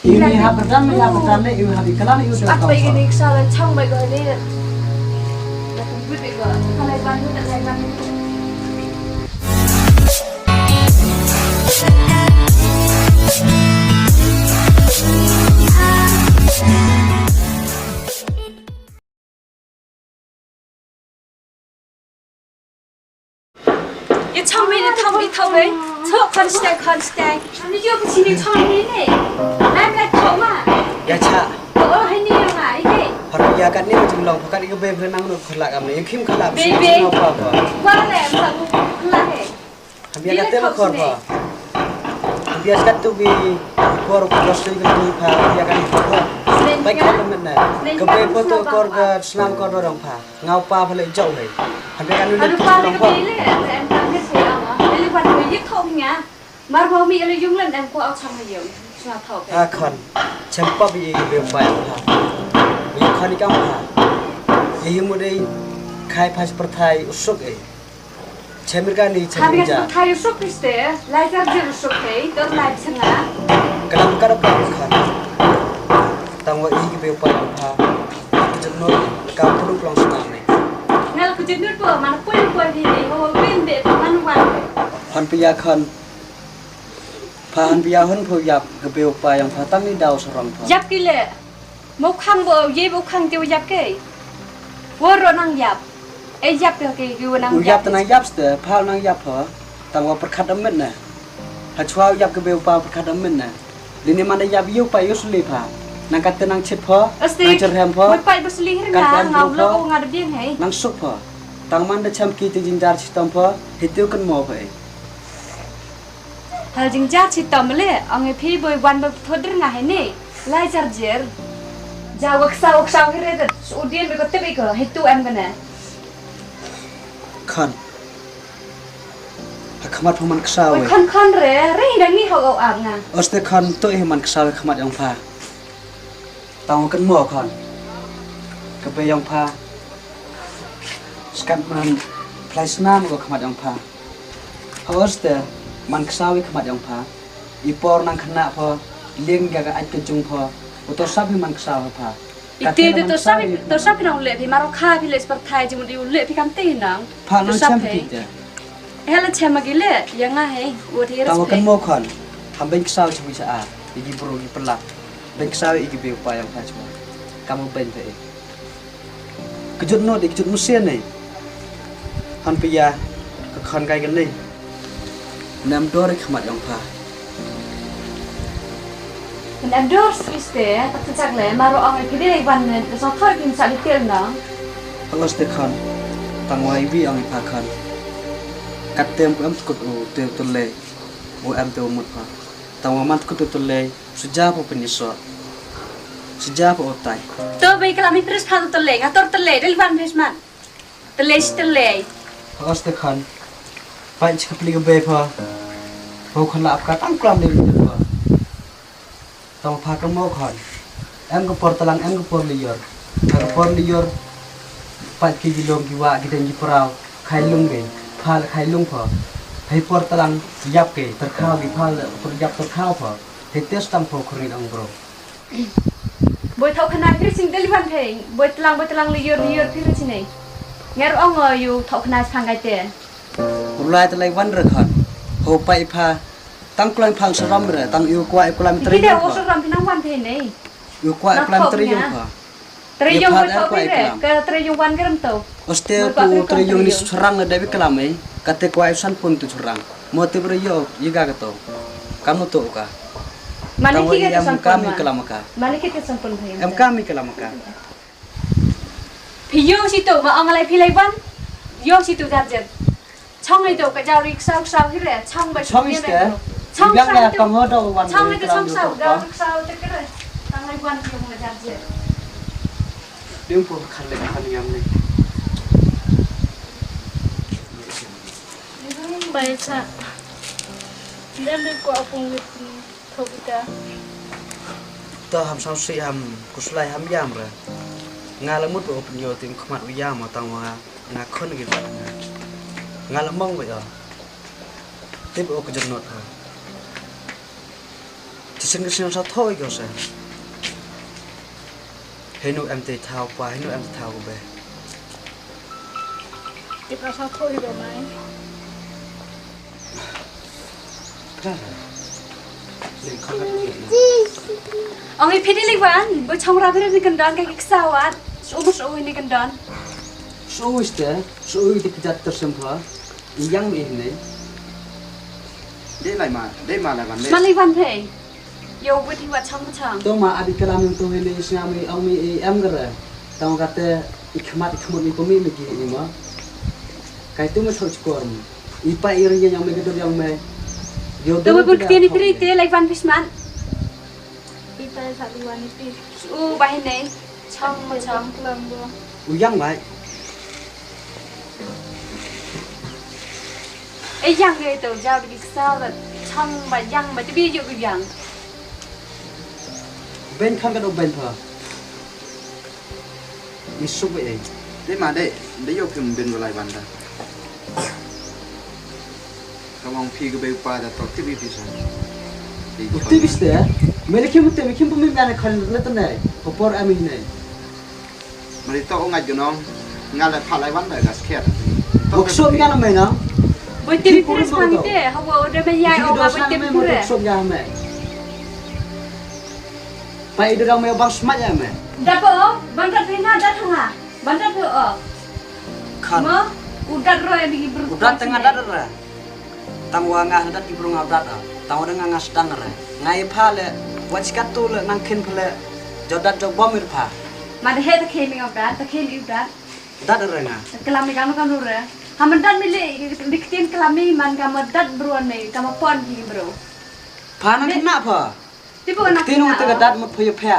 ini hab beran nih ini hab ikalan itu sudah tahu. Apa ini salah cang baik ini. Dah tunggu deh gua. Kalau bantu tak saya bantu. ये छामे ने थामी थावे छ खनस्टाइ अनि यो छिने छामे ने नाका थामा Ya cha. ओ हैनी मा इके Harus kan ni macam long, bukan itu bebe nang nu kelak kami. Yang kim kelak. bebe wala ma la he Hambiar kata makor pa. Hambiar kata tu bi kor kos tu kan tu pa. Ya kan tu pa. Baik kalau mana. Kebe foto kor ke senam kor orang pa. Ngau pa boleh jauh le. Hambiar kan nu aduh pa le ke le em tam ke se ama le wan ko yik thong nya mar bo mi le yung len em ko au chang hiyo sa thau ke Khon. Cempa bi bebe pa pa. Bi khon ni kam pa. Ini mudai kai pas perthai usuk Cemirkan ni Habis cemija. itu kayu sok piste, lajar jeru sok teh, terus lain senga. Kalau bukan apa kan? Tangwa ini bebe pa pa. Jenut kau perlu pulang senang ni. Ngal kejadian tu mana pun ini, oh pun deh, mana wan. Han pia khon. Han pia hun phu yap ke bebe pa yang pa tang neidaw sarong pa. Yap gile, mau khang bo, ye mau khang tiaw yap ke. Woro nang yap. Yap ke yu nang yap. Yap tenang yap ste, pa nang yap pa. Tangwa perkat amet na. Ha chua yap ke bebe pa perkat amet na. Dini mana yap yu pa yu suli pa. Nang kata nang chip pa, nang cerhem pa. Mau pai berseli herga, ngau lo ngadu dia hei. Nang suk pa. Tang man da cham ki te jinjar chitam pa, hitiu kan mo pa. Hal jinjar chitam le, angai phi boy wan bo thoder nga hei ni. Lai jar jer. Ja waksa here da udien be ko te be ko hitu em kana. Khon. Khamat phaman ksawe. Khon re dang ni ho au ang nga. Oste khon to man ksawe khamat yang pha. Tang kan mo khon. Ka pe yang pha. Skat man plaisnam ko khamat yang pha. Oste man ksawe khamat yang pha. Ipor nang khana pha lieng ga ga ai chung pha. Uto sabi man ksawe pha. Itu to sabi nang le phi maro kha phi le spar thai ji mu di le phi kam te nang. Pha nang cham pi te. Hela chama gile yang nga he u thi Tang kan mo khon. Ham ben ksawe chumi sa a. Igi bro gi pelak. Ben ksawe igi be pa yang pha chuma. Kamu ben pe. Kejut no dik kejut musen ni. Han pi ya ka khon kai kan ni. Nam dor khamat yang pha. Nam dor swiste tak chak le maro ang phi de ban ne so thoi pin sa li tel nang. Pangos te khon. Tang wai vi ang pha khon. Kat tem am kut u te tu le. U am te mut pha. Tang wa man kut tu le. Suja po peniso. Suja po otai. To be kala mi pres pha to le ngator to le del ban pres man. To le. Pangos te khon. Pai chka pli be pha. Ho khon la ap ka tang klam le pha. Tang pha ka mo khon. Em ko por talang em ko por liyor. Ka por liyor. Pai ki gilom ki wa ki den ji prao. Khai lung ge. Phal khai lung pha. Hai por talang yap ke terkhau gi phal por yap terkhau pha. He tes tam pho khri ang bro. Boy thau khana pres sing del ban phe. Boy talang liyor phi le chi nei. Ngar ong yu thau khana phang gai te. Ulai te lai wan re khon. Ho pai pha. Tang kloi phang saram re tang yu kwa e klam tri. Ki de o so ram phi nang wan phe nei. Yu kwa e klam tri yung pha. Triyong boy thau phi re. Ka triyong wan geram tau. Oste tu triyong ni surang na debi klam ei. Kate kwa e san pun tu surang. Mo te bre yo yiga ka to. Kamu to ka. Mani ki ke san kami kelam ka. Mani ki ke san pun phe. Em kami kelam ka. Phi yo si tu ma ang lai phi lai ban. Yo si tu jar jar. Chong ai to ka jaw ri sao hi re. Chong ba Chong is te. Chong yang ya kam ho do wan. Chong ai to chong sao da sao te ke re. Tang lai wan yo ma jar jar. Ding po khan le khan yam ni. Baca. Dan ko akong thobita. To ham sao si ham kuslai ham yam re. Nga la mut po pinyo tim khmat wi yam ma tang wa nga khon gi ba. Nga la mong ba yo. Tip o ko jannot ha. sinh sao thôi cơ sao hay nu em tê thao qua hay nu em thao về Tiếp ra sao thôi rồi mày. ra liền không có chuyện Ông ấy phê đi lịch văn, bữa trong ra phê đi cần đón cái sao á, số này cần đón. số işte số thì cái chặt tersembah yang ini Để mà lại vấn đề. Mà lịch văn phê, yêu với thì vật trong. तो मा अभी कलाम में तो है नहीं इसमें हमें अमी एम कर रहा है तो हम कहते हैं इखमात में को में की नहीं माँ कहते हैं मैं सोच को और इपा इरंगे yang में किधर yang में Tôi mới buồn tiền đi phê đi lịch văn phê man. Kita satu wanita. Bahaya nih, trong. Kelam gua. uyang vậy Ấy yang người tổ giao đi sao là trong mà yang mà cái ví dụ cái yang. bên không cái đâu bên thôi isu vậy Để mà để yêu phim bên lại vấn đề. Kamu mau pergi ke pada atau TV bisa? itu bisa ya mereka pemimpin mana kan lepas ni opor amin ni Mereka orang aja nong ngalah palai vấn đề gas care. workshop yang mana na Buat TV pura sekarang itu, hawa udah bayar orang buat TV pura. workshop yang mana pak itu orang mau bang smart yang mana Dapat oh, bandar pena dah tengah, bandar tu oh. kan Mau udah roy bagi berubah. udah tengah dah dah tang wangah dah di burung abdat tang udah ngangah sedang dah ngai pale wajib tu le nangkin pale jodat jog bomir pa Mana he tak kini udah, tak kini udah. dah dah ngah Kelam ni kamu kan urus. Haman dan milik diktin kelam ni man kamu dat beruan ni, kamu pon pergi bro. pa nang kena apa Tiba nak tinu tega dat mut phe phe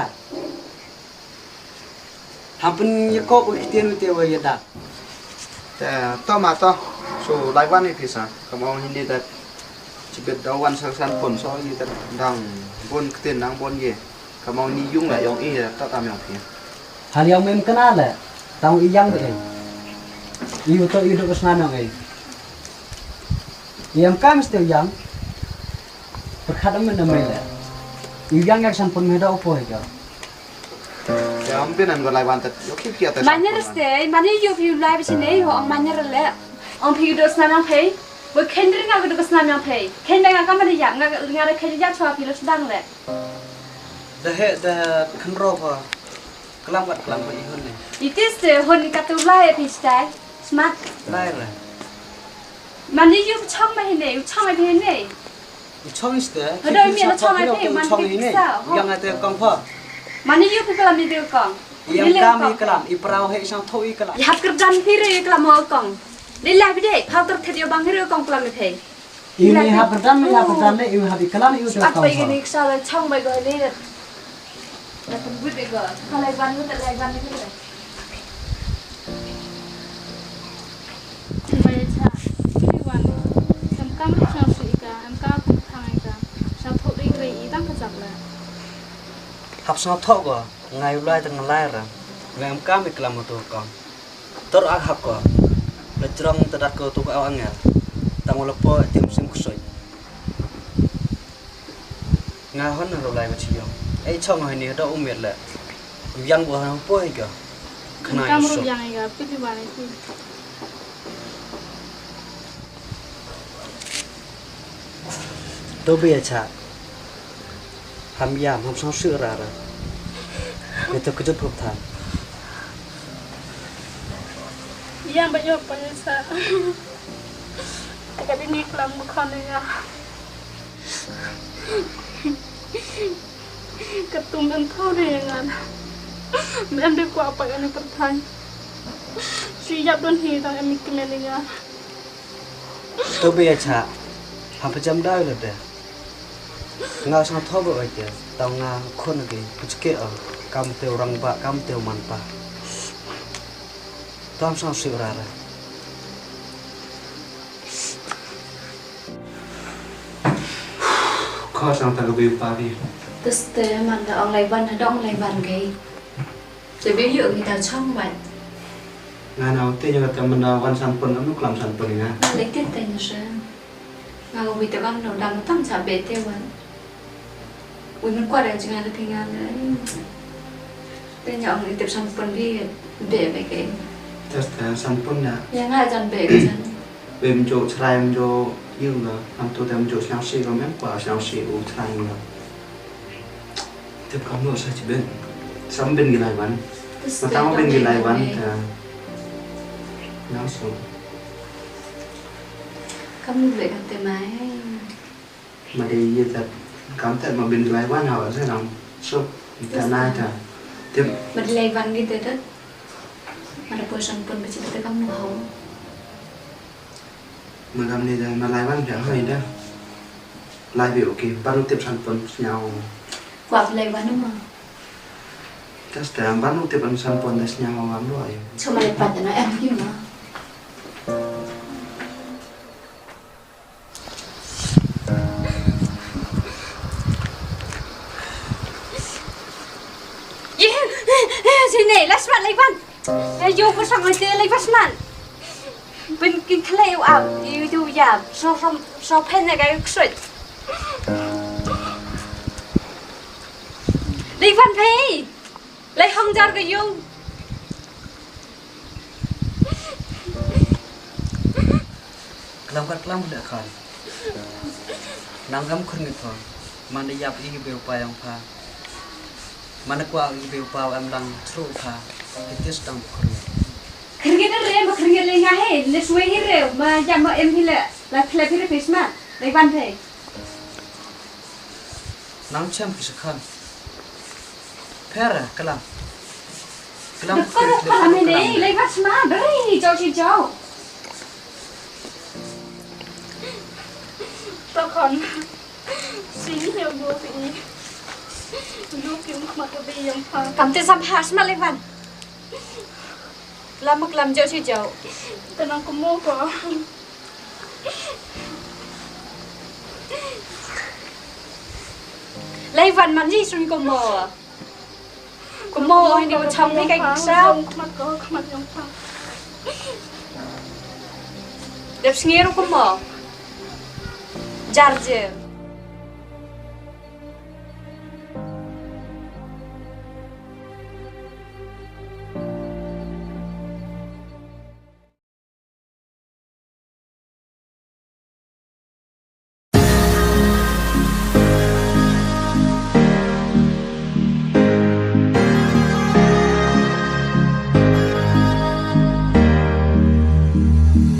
hampun yakok tinu te wa yadat To mà to. So lại vấn đề bisa. Kamu mau hindi dat. Cipet dawan sasan pun so ini dat dang bon ketin dang bon ye. Kamu mau ni yung lại yang ini tak kami yang phi. hal yang mem kenal le tang iyang de iu to iu do kesana ngai yang kam ste yang perkhadam men namai le iyang yang san pun me da opo he ga Ya hampir nan lại vấn đề. Yo kip kia tak. Mana reste, mana you view live sini, orang mana rela. Orang pergi dos nanang pay, buat kendri ngak dos nanang pay. Kendri ngak kamu ada yang ngak ada kendri jat suap pilih sedang le. da he da khanro pa kelam pa ihun ne Itu sih hon katu live pistai, smart. lai ra Mana you chong mah ini, chong mah ini. chong iste Ada mi ada chong mah ini, mana chong ini pisau. yang ate kong pa Mana you kelam ni dia kong. yang kami kelam iprau he sang thoi kelam Ya kerjaan kiri kelam mau kong. Dia live deh, kau terkejut bang kiri kong kelam ni pay. ini ha perdan le iu ha di kelam iu te Apa kong ini salah chong mah gak ni. Dah tunggu deh gak. Kalau iban tu tak iban ni deh. Baca. Ini wan. Samkam macam sih kan. Samkam thang kan. Sampai hari ini tak kecap lah. hap sang thok go ngai ulai tang lai ra ngam kami kelam tu kong tor ak hap ko le jrong tadat ko tu ko angel tang lepo tim sim kusoi nga hon ro lai ma chiyo ai chong hai ni do umet le yang bo han po hi ga khna Kamu iso yang ini pilih wan itu. to be cha ham yam ham sang sữa ra ra để tôi cứ chút phục thang Yang banyak penisa. Dekat ini kelam bukan ya. Ketum dan tahu dengan. Em đi qua apa yang pertanyaan. Siap dan hilang em kemennya. to be cha ham pajam dai le de nga sang tho bo ai ke tao nga khon ke puchke a kam te orang ba kam te man pa tam sang sữa ra ra kho sang ta go pa đi Terus teh mana orang laiban ada orang laiban gay. Jadi ví dụ người ta trong vậy. nga nào te yang ta man wan san pun am klam san pun nga Lấy tiền tiền rồi. Ngài người ta bang đầu đam tăng trả bể tiêu vậy. ui mình qua đây chẳng hạn thì ngàn đấy bên nhà ông ấy tiếp sang phần đi bể về cái Just sampun na. yang hai chân bể cái chân Bem jo try jo yêu là am tu dem jo sang si rồi mem qua sang si u try là. Tiếp kamu lo saya cibin. Sam ben gilai ban. Pertama ben gilai ban ta. Langsung. kamu beli kan teh mai Mà đi như thật cảm thấy mà bên gilai ban họ sẽ làm sốt. Ta nai ta. Tiếp mình lấy văn gitu tuh ada bosan pun baca baca kamu mau mà làm này là mà lại ban phải hơi đó. Lại biểu kì ban tiếp sản phẩm nhau. quạt lấy văn đúng không Just ban tiếp sản phẩm đấy nhau lắm rồi. cuma lepas nó em gimana sini last man lấy văn vô có xong rồi chơi lấy văn man bên kinh khlew ảo yêu giảm so pen này cái sợi lấy văn phi lấy không ra cái dung Kelam kat kelam dak kan. Nang kam khun ngi thon. Man de yap ing beu pa yang pha. Man kwa ing beu pa am lang thru pha. Kitis tang khun. kerja re ma kerja le ngahe le suwe hi re ma jam ma em hi le la khle phi re pisma lấy văn phi Nang cham ki sakhan. Phera kelam. Kelam được có được làm này đi lấy văn mà đấy cháu chị cháu tao còn xin hiểu bố vị lúc kiếm mặt của đi em pha cảm thấy xăm hạt mà lấy văn làm mức làm cháu chị cháuแต่น้องก็โม่ก็ lấy văn mà gì xung quanh mờ có mờ hay điều trong cái cảnh sao มัดก็มัดยังพา đẹp nghe đâu có mờ jar je